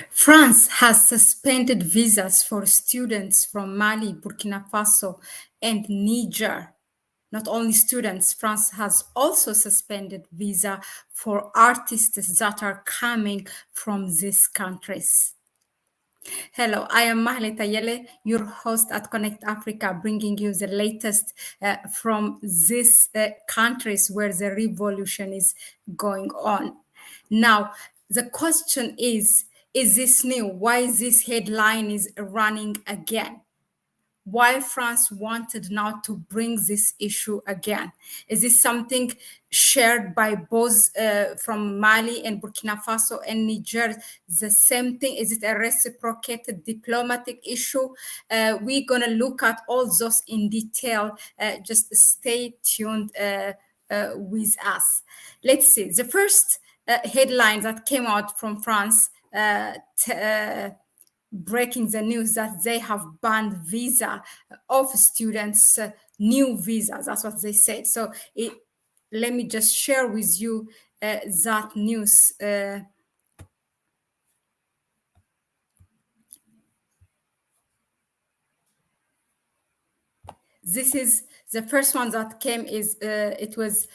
France has suspended visas for students from Mali, Burkina Faso, and Niger. Not only students, France has also suspended visa for artists that are coming from these countries. Hello, I am Mahlet Ayele, your host at Connect Africa, bringing you the latest from these countries where the revolution is going on. Now, the question is this new? Why this headline is running again? Why France wanted now to bring this issue again? Is this something shared by both from Mali and Burkina Faso and Niger? The same thing? Is it a reciprocated diplomatic issue? We're going to look at all those in detail. Just stay tuned with us. Let's see. The first headline that came out from France breaking the news that they have banned visa of students, new visas. That's what they said. So let me just share with you that news. This is the first one that came. It was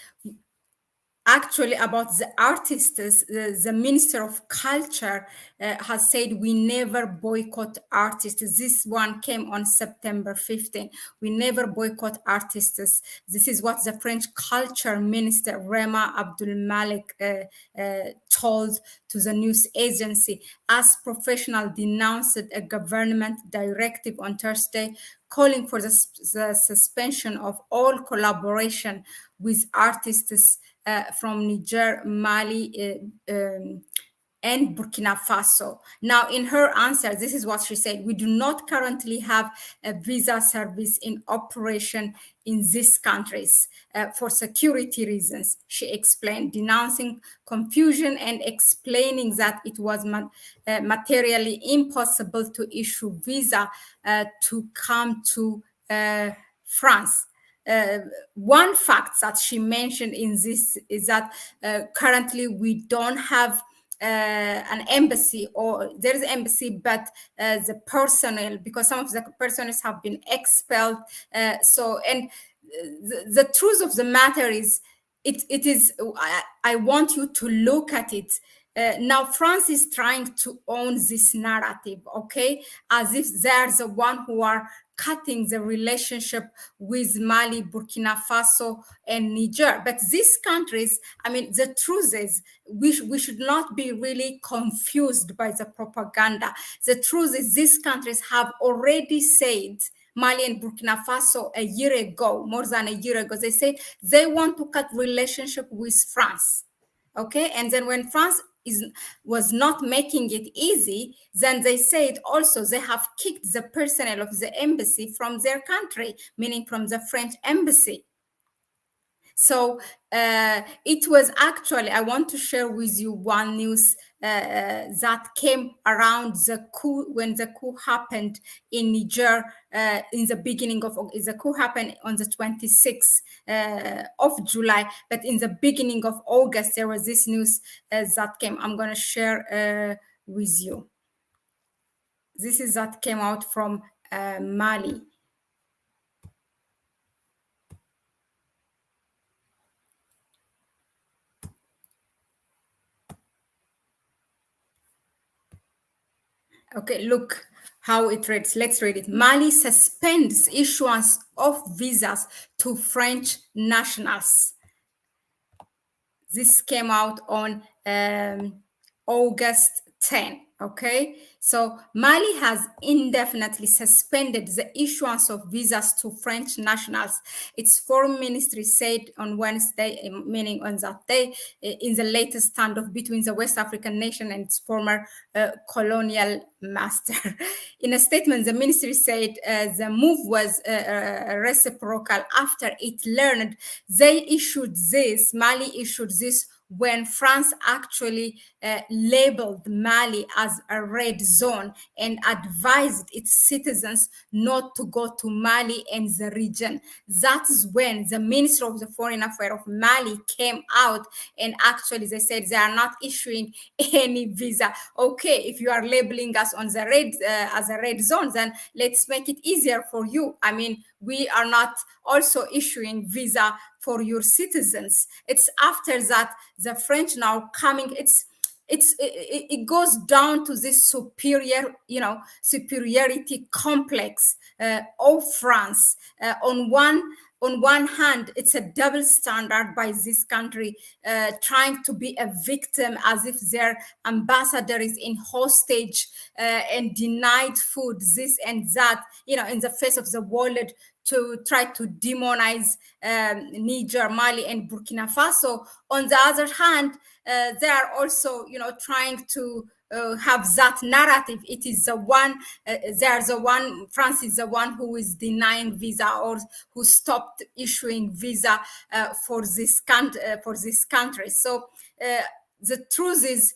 actually about the artists. The Minister of Culture has said we never boycott artists. This one came on September 15. We never boycott artists. This is what the French Culture Minister Rema Abdul Malik told to the news agency, as professional denounced a government directive on Thursday calling for the suspension of all collaboration with artists from Niger, Mali, and Burkina Faso. Now, in her answer, this is what she said: we do not currently have a visa service in operation in these countries for security reasons, she explained, denouncing confusion and explaining that it was materially impossible to issue visa to come to France. One fact that she mentioned in this is that currently we don't have an embassy, or there is an embassy, but the personnel, because some of the personnel have been expelled. The truth of the matter is, it is, I want you to look at it. Now, France is trying to own this narrative, okay, as if they're the one who are cutting the relationship with Mali, Burkina Faso, and Niger. But these countries, I mean, the truth is, we should not be really confused by the propaganda. The truth is, these countries have already said, Mali and Burkina Faso, a year ago, more than a year ago, they said they want to cut relationship with France. Okay, and then when France was not making it easy, then they said also they have kicked the personnel of the embassy from their country, meaning from the French embassy. So it was actually, I want to share with you one news that came around the coup, when the coup happened in Niger in the beginning of, the coup happened on the 26th of July, but in the beginning of August, there was this news that came. I'm going to share with you. This is that came out from Mali. Okay, look how it reads. Let's read it. Mali suspends issuance of visas to French nationals. This came out on August 10. Okay, so Mali has indefinitely suspended the issuance of visas to French nationals. Its foreign ministry said on Wednesday, meaning on that day, in the latest standoff between the West African nation and its former colonial master. In a statement, the ministry said the move was reciprocal after it learned Mali issued this when France actually labeled Mali as a red zone and advised its citizens not to go to Mali and the region. That is when the Minister of the Foreign Affairs of Mali came out and actually they said they are not issuing any visa. Okay, if you are labeling us on the red as a red zone, then let's make it easier for you. I mean, we are not also issuing visa for your citizens. It's after that the French now coming. It goes down to this superiority complex of France. On one hand, it's a double standard by this country, trying to be a victim as if their ambassador is in hostage and denied food, this and that, in the face of the world, to try to demonize Niger, Mali, and Burkina Faso. On the other hand, they are also, trying to have that narrative. It is the one, they're the one, France is the one who is denying visa or who stopped issuing visa for this country. So the truth is,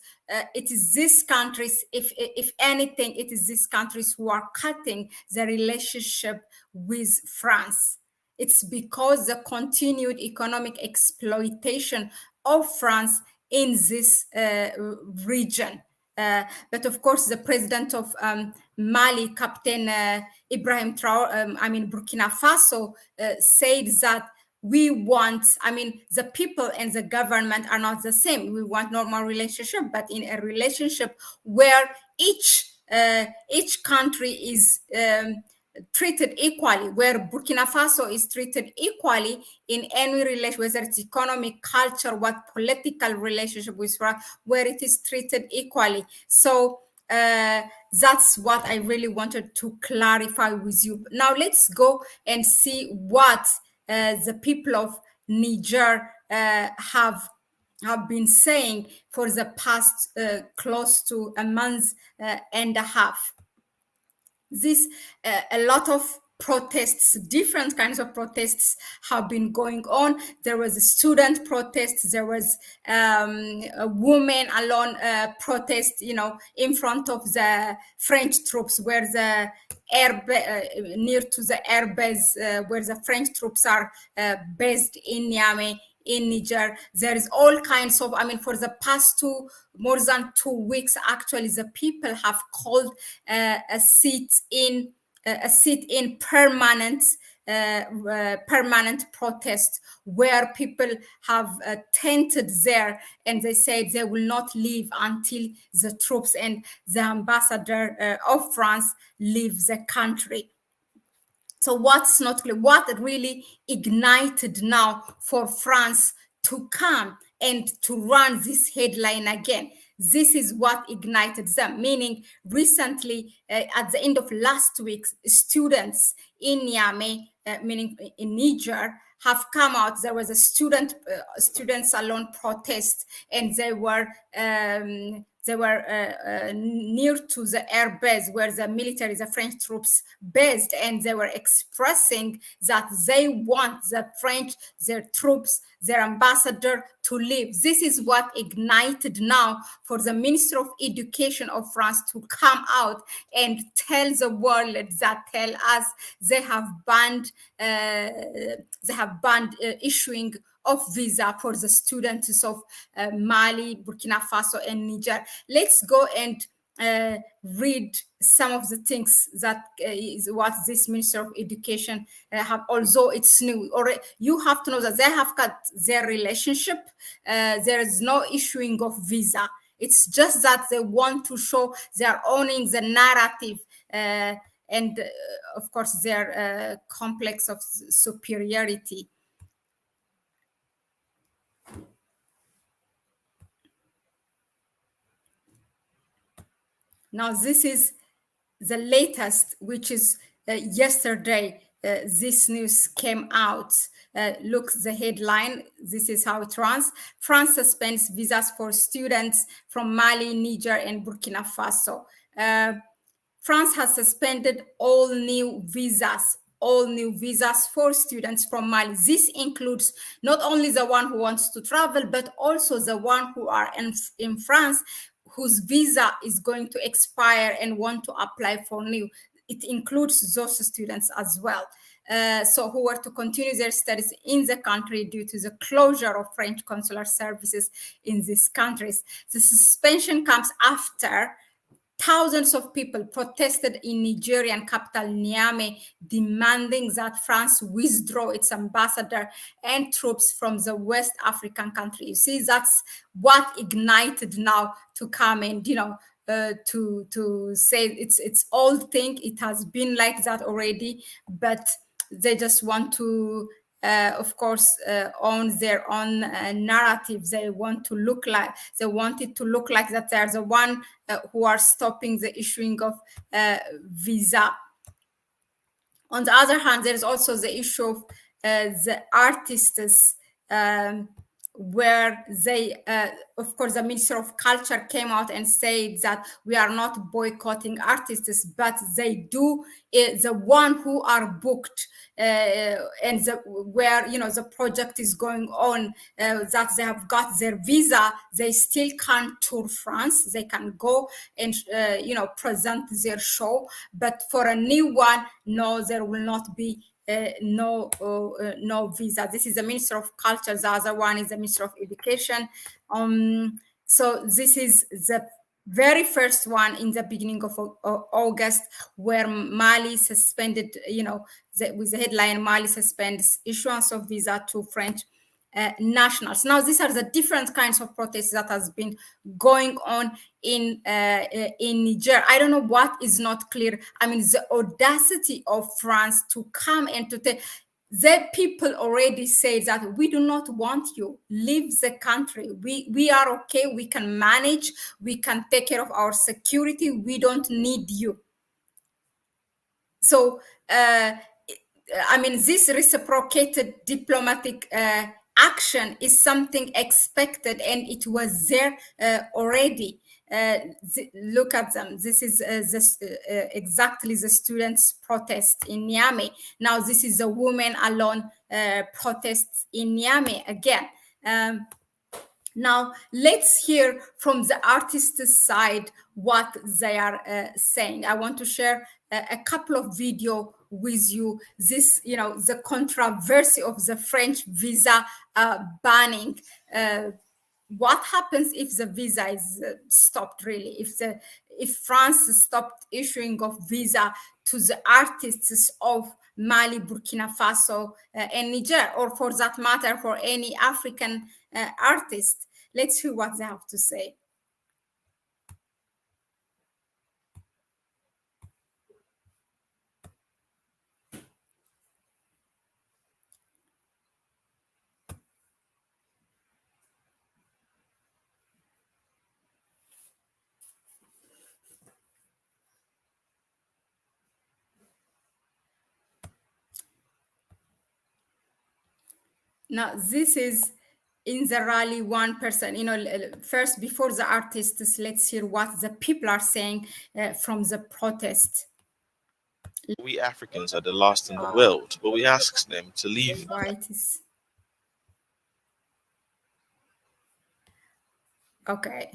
it is these countries, if anything, it is these countries who are cutting the relationship with France. It's because the continued economic exploitation of France in this region. But of course, the president of Mali, Captain Ibrahim Traore, Burkina Faso, said that the people and the government are not the same. We want normal relationship, but in a relationship where each country is treated equally, where Burkina Faso is treated equally in any relation, whether it's economic, culture, what political relationship with France, where it is treated equally. So that's what I really wanted to clarify with you. Now let's go and see what the people of Niger have been saying for the past close to a month and a half. A lot of protests, different kinds of protests have been going on. There was a student protest, there was a woman alone protest, in front of the French troops, where the near to the air base, where the French troops are based in Niamey, in Niger. There is all kinds of, for the past more than 2 weeks, actually, the people have called a sit in permanent protest, where people have tented there, and they said they will not leave until the troops and the ambassador of France leave the country. So what's not clear, what really ignited now for France to come and to run this headline again? This is what ignited them, meaning recently, at the end of last week, students in Niamey, meaning in Niger, have come out. There was a student salon protest, and they were near to the air base where the military, the French troops based, and they were expressing that they want the French, their troops, their ambassador to leave. This is what ignited now for the Minister of Education of France to come out and tell the world, tell us they have banned issuing of visa for the students of Mali, Burkina Faso, and Niger. Let's go and read some of the things that is what this Minister of Education have. Although it's new, or you have to know that they have cut their relationship. There is no issuing of visa. It's just that they want to show they are owning the narrative, and of course their complex of superiority. Now, this is the latest, which is yesterday. This news came out. Look, the headline. This is how it runs. France suspends visas for students from Mali, Niger, and Burkina Faso. France has suspended all new visas all new visas for students from Mali. This includes not only the one who wants to travel, but also the one who are in France, whose visa is going to expire and want to apply for new. It includes those students as well. So who were to continue their studies in the country due to the closure of French consular services in these countries. The suspension comes after thousands of people protested in Nigerian capital Niamey, demanding that France withdraw its ambassador and troops from the West African country. You see, that's what ignited now to come and, to say it's old thing. It has been like that already, but they just want to of course own their own narrative. They want to look like, they want it to look like that they're the one who are stopping the issuing of visa. On the other hand, there's also the issue of the artists, where they, of course, the Minister of Culture came out and said that we are not boycotting artists, but they do, the one who are booked and where, the project is going on, that they have got their visa, they still can't tour France. They can go and, present their show. But for a new one, no, there will not be no visa. This is the Minister of Culture. The other one is the Minister of Education. So this is the very first one in the beginning of August, where Mali suspended, with the headline, Mali suspends issuance of visa to French nationals. Now, these are the different kinds of protests that has been going on in Niger. I don't know what is not clear. I mean, the audacity of France to come and to tell the people already say that we do not want you, leave the country. We are okay. We can manage. We can take care of our security. We don't need you. So, this reciprocated diplomatic action is something expected, and it was there already. Look at them. This is exactly the students' protest in Niamey. Now, this is a women alone protest in Niamey again. Now, let's hear from the artist's side what they are saying. I want to share a couple of video with you. This, the controversy of the French visa banning. What happens if the visa is stopped, really? If France stopped issuing of visa to the artists of Mali, Burkina Faso, and Niger, or for that matter, for any African artist. Let's hear what they have to say. Now, this is in the rally, one person, first before the artists, let's hear what the people are saying from the protest. We Africans are the last in the world, but we ask them to leave. Okay.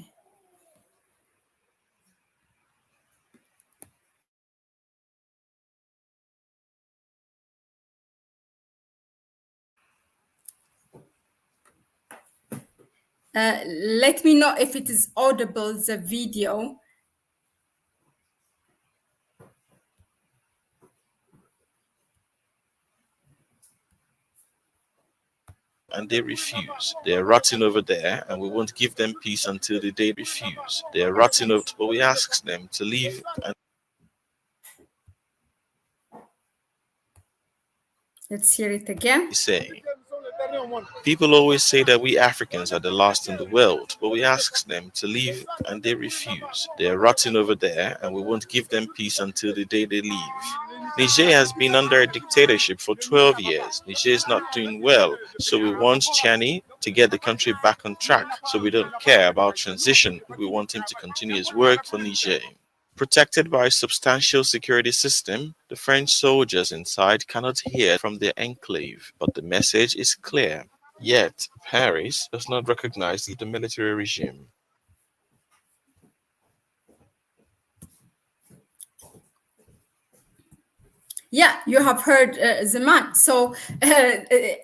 Let me know if it is audible, the video. And they refuse. They are rotting over there, and we won't give them peace until the day they refuse. They are rotting over, but we ask them to leave. Let's hear it again. Say, people always say that we Africans are the last in the world, but we ask them to leave, and they refuse. They are rotting over there, and we won't give them peace until the day they leave. Niger has been under a dictatorship for 12 years. Niger is not doing well, so we want Chani to get the country back on track. So we don't care about transition. We want him to continue his work for Niger. Protected by a substantial security system, the French soldiers inside cannot hear from their enclave, but the message is clear. Yet, Paris does not recognize the military regime. Yeah, you have heard the man. So,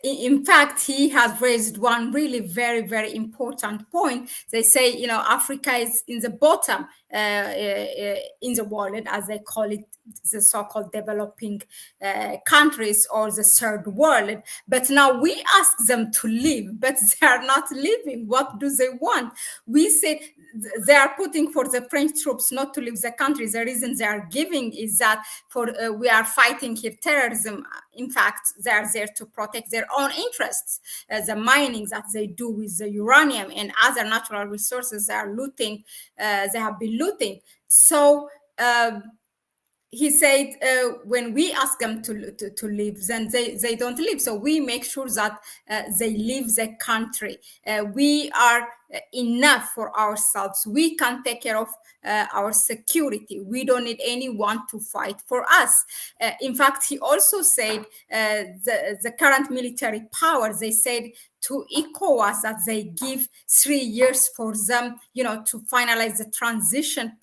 in fact, he has raised one really very important point. They say, Africa is in the bottom in the world, as they call it, the so-called developing countries or the third world. But now we ask them to leave, but they are not leaving. What do they want? We say they are putting for the French troops not to leave the country. The reason they are giving is that we are fighting here terrorism. In fact, they are there to protect their own interests. The mining that they do with the uranium and other natural resources they are looting, they have been looting. So he said when we ask them to leave, then they don't leave. So we make sure that they leave the country. We are enough for ourselves. We can take care of our security. We don't need anyone to fight for us. In fact, he also said the current military power, they said to ECOWAS that they give 3 years for them, to finalize the transition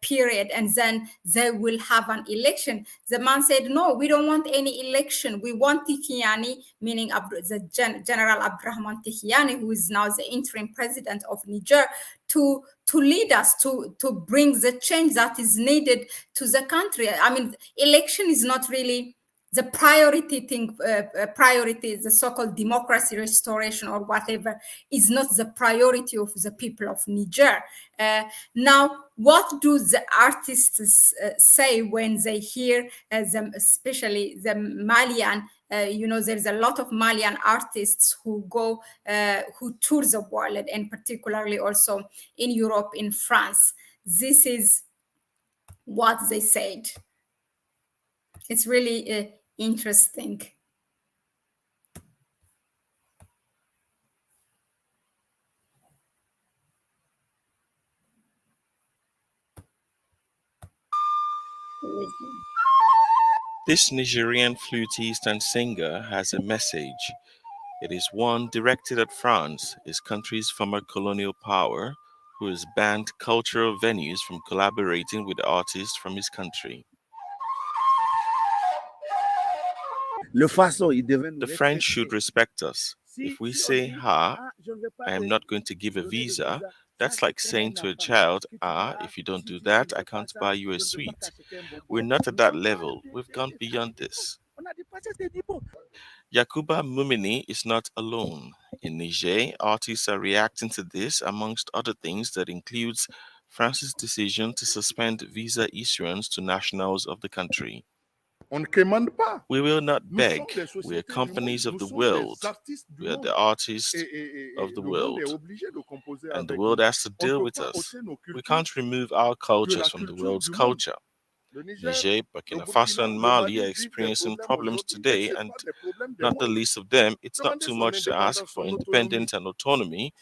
period, and then they will have an election. The man said, no, we don't want any election. We want Tikiani, meaning General Abdurrahman Tikiani, who is now the interim president of Niger, to lead us, to bring the change that is needed to the country. I mean, election is not really the priority thing. Priority, the so-called democracy restoration or whatever, is not the priority of the people of Niger. Now, what do the artists say when they hear them, especially the Malian? There's a lot of Malian artists who go, who tour the world, and particularly also in Europe, in France. This is what they said. It's really interesting. This Nigerian flutist and singer has a message. It is one directed at France, his country's former colonial power, who has banned cultural venues from collaborating with artists from his country. The French should respect us. If we say, I am not going to give a visa, that's like saying to a child, if you don't do that, I can't buy you a sweet. We're not at that level. We've gone beyond this. Yakuba Mumini is not alone. In Niger, artists are reacting to this, amongst other things that includes France's decision to suspend visa issuance to nationals of the country. We will not beg. We are companies of the world. We are the artists of the world. And the world has to deal with us. We can't remove our cultures from the world's culture. Niger, Burkina Faso, and Mali are experiencing problems today, and not the least of them, it's not too much to ask for independence and autonomy.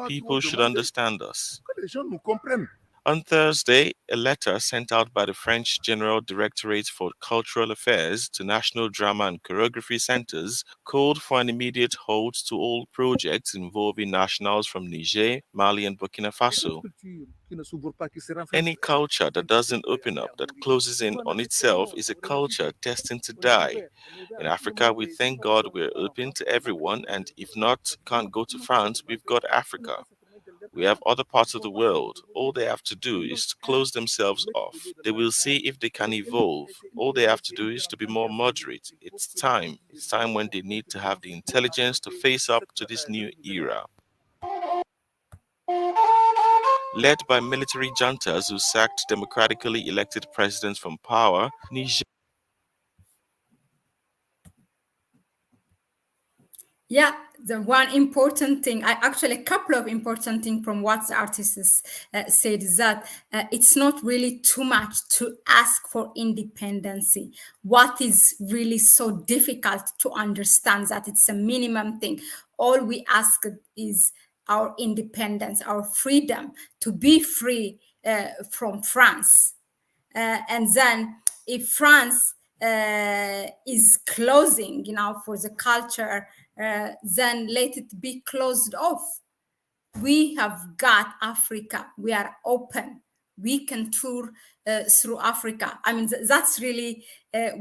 People should understand us. On Thursday, a letter sent out by the French General Directorate for Cultural Affairs to national drama and choreography centers called for an immediate halt to all projects involving nationals from Niger, Mali, and Burkina Faso. Any culture that doesn't open up, that closes in on itself, is a culture destined to die. In Africa, we thank God we're open to everyone, and if not, can't go to France, we've got Africa. We have other parts of the world. All they have to do is to close themselves off. They will see if they can evolve. All they have to do is to be more moderate. It's time. It's time when they need to have the intelligence to face up to this new era. Led by military juntas who sacked democratically elected presidents from power, Niger. Yeah, the one important thing, actually a couple of important things from what the artists said, is that it's not really too much to ask for independency. What is really so difficult to understand that it's a minimum thing. All we ask is our independence, our freedom to be free from France. And then if France is closing, for the culture, then let it be closed off. We have got Africa. We are open. We can tour through Africa. I mean, that's really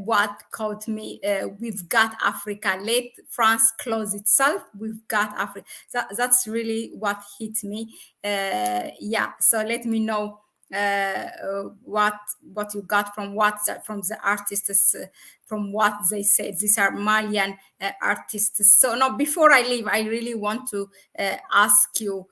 what caught me. We've got Africa. Let France close itself. We've got Africa. That's really what hit me. Yeah. So let me know what you got from from the artists, from what they said. These are Malian artists. So now, before I leave, I really want to ask you,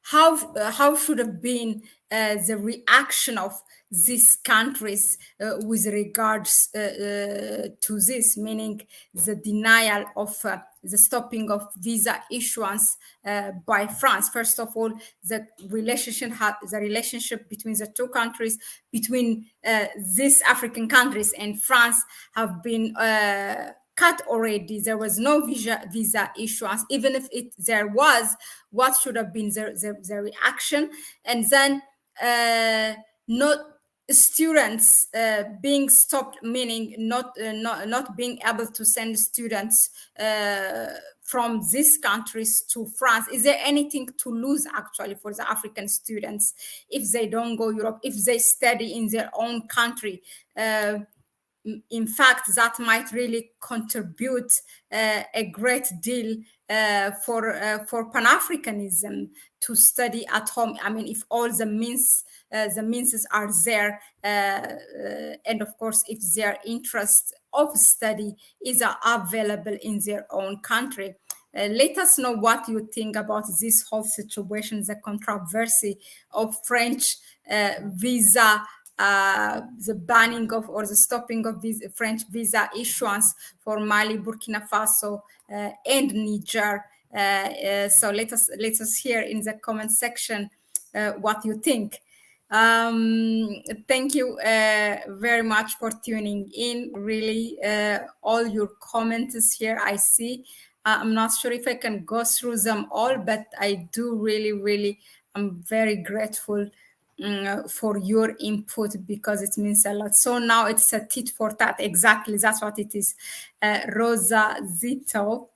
how should have been the reaction of these countries with regards to this, meaning the denial of the stopping of visa issuance by France. First of all, the relationship between the two countries, between these African countries and France, have been cut already. There was no visa issuance. Even if there was, what should have been the reaction? And then not students being stopped, meaning not being able to send students from these countries to France. Is there anything to lose actually for the African students if they don't go Europe, if they study in their own country? In fact, that might really contribute a great deal for Pan-Africanism to study at home. I mean, if all the means are there, and of course, if their interest of study is available in their own country. Let us know what you think about this whole situation, the controversy of French visa, the banning of or the stopping of French visa issuance for Mali, Burkina Faso, and Niger. So let us hear in the comment section what you think. Thank you very much for tuning in. Really, all your comments here I see. I'm not sure if I can go through them all, but I do really, I'm very grateful for your input, because it means a lot. So now it's a tit for tat. Exactly, that's what it is. Rosa Zito.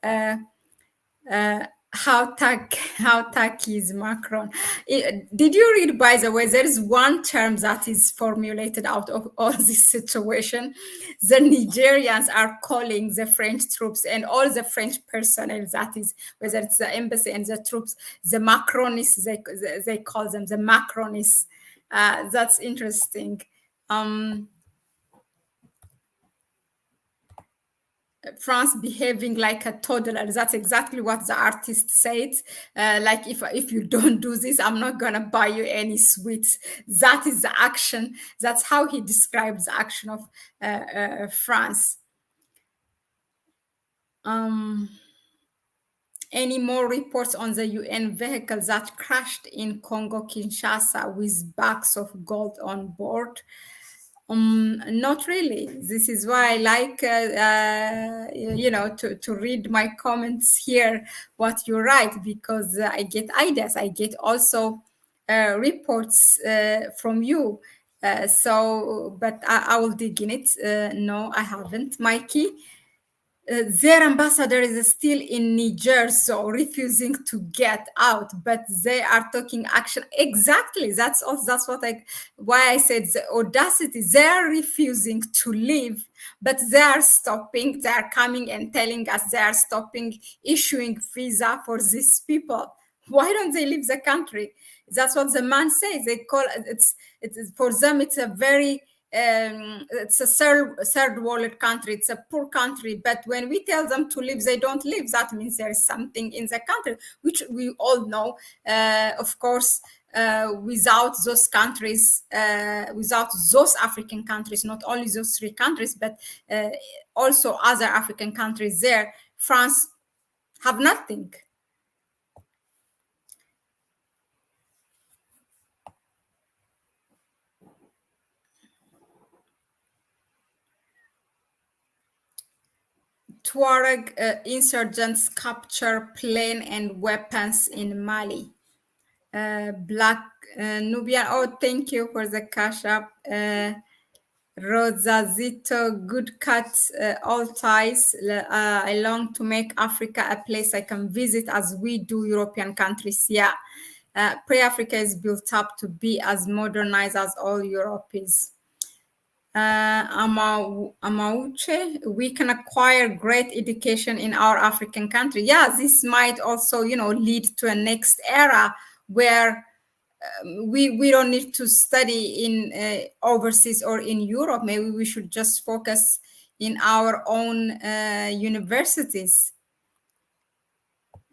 How tacky is Macron? Did you read, by the way, there is one term that is formulated out of all this situation. The Nigerians are calling the French troops and all the French personnel, that is, whether it's the embassy and the troops, the Macronists, they call them the Macronists. That's interesting. France behaving like a toddler. That's exactly what the artist said. Like, if you don't do this, I'm not gonna buy you any sweets. That is the action. That's how he describes the action of France. Any more reports on the UN vehicle that crashed in Congo Kinshasa with bags of gold on board? Not really. This is why I like, to read my comments here, what you write, because I get ideas. I get also reports from you. But I will dig in it. No, I haven't, Mikey. Their ambassador is still in Niger, so refusing to get out, but they are taking action. Exactly. That's why I said the audacity. They are refusing to leave, but they are stopping. They are coming and telling us they are stopping issuing visa for these people. Why don't they leave the country? That's what the man says. They call it's for them. It's a very it's a third world country. It's a poor country, but when we tell them to leave, they don't leave. That means there is something in the country, which we all know. Of course, without those countries, without those African countries, not only those three countries, but also other African countries there, France have nothing. Tuareg insurgents capture plane and weapons in Mali. Black Nubian. Oh, thank you for the cash up. Rosazito, good cuts, all ties. I long to make Africa a place I can visit as we do European countries. Yeah. Pre-Africa is built up to be as modernized as all Europe is. Amauche, we can acquire great education in our African country. Yeah, this might also, lead to a next era where we don't need to study in overseas or in Europe. Maybe we should just focus in our own universities.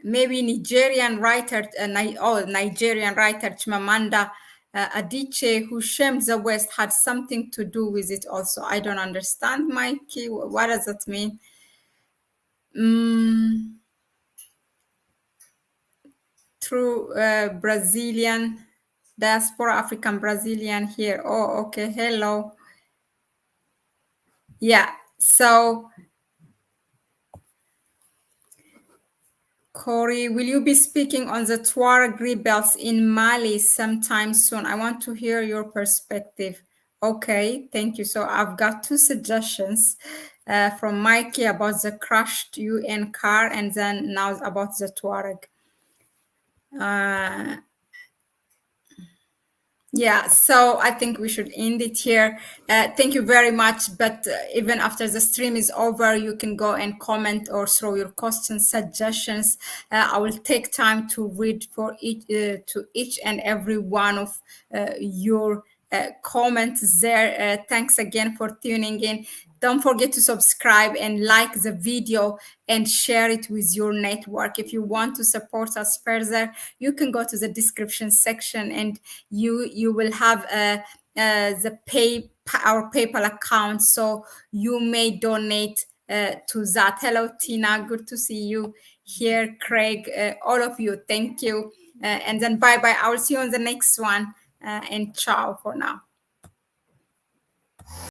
Maybe Nigerian writer Chimamanda Adichie, who shamed the West, had something to do with it also. I don't understand, Mikey. What does that mean? Through Brazilian diaspora, African Brazilian here. Oh, okay. Hello. Yeah. So, Corey, will you be speaking on the Tuareg rebels in Mali sometime soon? I want to hear your perspective. Okay, thank you. So I've got two suggestions from Mikey about the crushed UN car and then now about the Tuareg. Yeah, so I think we should end it here. Thank you very much. But even after the stream is over, you can go and comment or throw your questions, suggestions. I will take time to read for each and every one of your comments there. Thanks again for tuning in. Don't forget to subscribe and like the video and share it with your network. If you want to support us further, you can go to the description section and you will have our PayPal account, so you may donate to that. Hello, Tina. Good to see you here. Craig, all of you. Thank you. And then bye-bye. I will see you on the next one. And ciao for now.